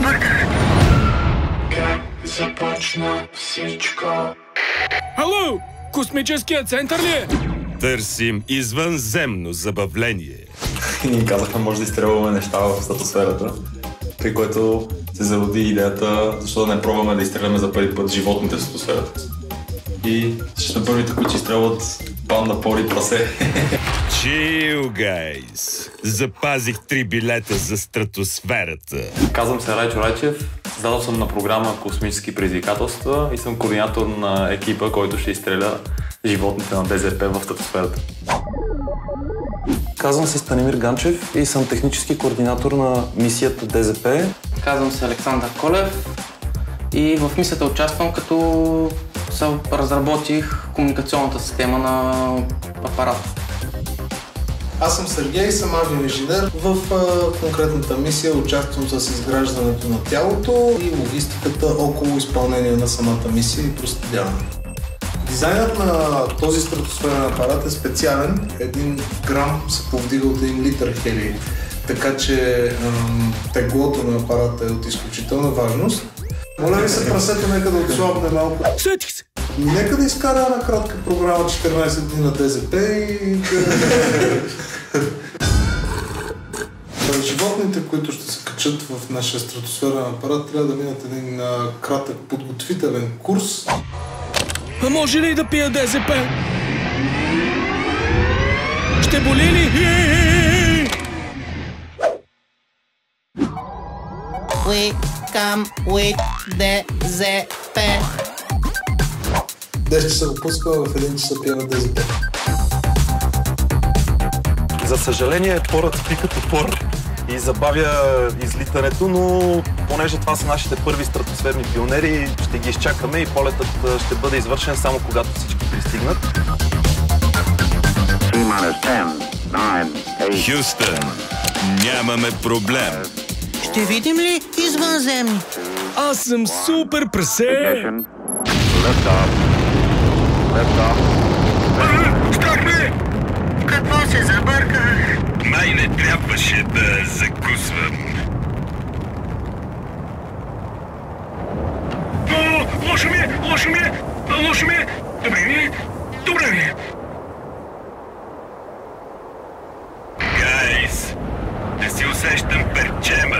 забърках. Как започна всичко? Ало! Космическият център ли е? Търсим извънземно забавление. И ни казахме, може да изстрелваме неща в стратосферата, при което се зароди идеята, защо да не пробваме да изстреляме за първи път животните в стратосферата. И ще сме първите, които изстрелват панда, пори, прасе. Chill, guys! Запазих 3 билета за стратосферата. Казвам се Райчо Райчев, създадал съм на програма Космически предизвикателства и съм координатор на екипа, който ще изстреля животните на ДЗП в стратосферата. Казвам се Станимир Ганчев и съм технически координатор на мисията ДЗП. Казвам се Александър Колев и в мисията участвам, като разработих комуникационната система на апарата. Аз съм Сергей, съм авиоинженер. В конкретната мисия участвам с изграждането на тялото и логистиката около изпълнение на самата мисия и проследяване. Дизайнът на този стратосферен апарат е специален. 1 грам се повдига от 1 литър хелий, така че теглото на апарата е от изключителна важност. Моля ви се, прасето, нека да отслабне малко. Сетих се! Нека да изкара една кратка програма 14 дни на ДЗП и... Животните, които ще се качат в нашия стратосферен апарат, трябва да минат един кратък подготвителен курс. А може ли да пия ДЗП? Ще боли ли? We come with DZP. 10 часа го пускаме, в 1 часа пием ДЗП. За съжаление, порът спи като пор и забавя излитането, но понеже това са нашите първи стратосферни пионери, ще ги изчакаме и полетът ще бъде извършен само когато всички пристигнат. Хюстън, нямаме проблем. Ще видим ли извънземни? Аз съм супер прасе! Щрахме! Какво се забърках? Май не трябваше да закусвам. Лошо ми е! Лошо ми е! Лошо ми е! Добре ми е! Добре ми е! Гайс, да си усещам перчема.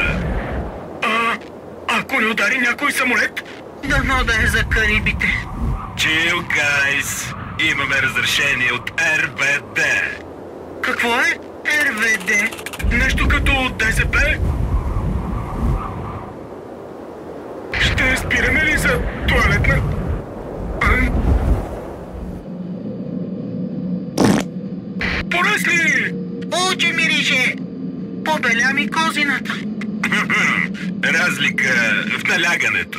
Ако не удари някой самолет, дано да е за Карибите. Chill, guys, имаме разрешение от РВД. Какво е РВД? Нещо като ДЗП? Ще спираме ли за туалетна? Поресли! Очи мирише! Побеля ми козината. Разлика в налягането.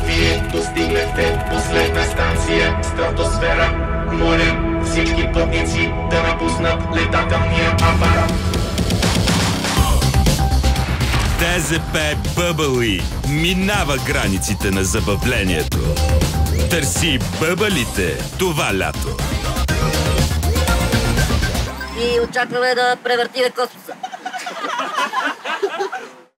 Вие достигнахте последна станция стратосфера. Моля всички пътници да напуснат летателния апарат. ДЗП Бъбъли минава границите на забавлението. Търси бъбалите това лято. И очакваме да превъртиме космоса.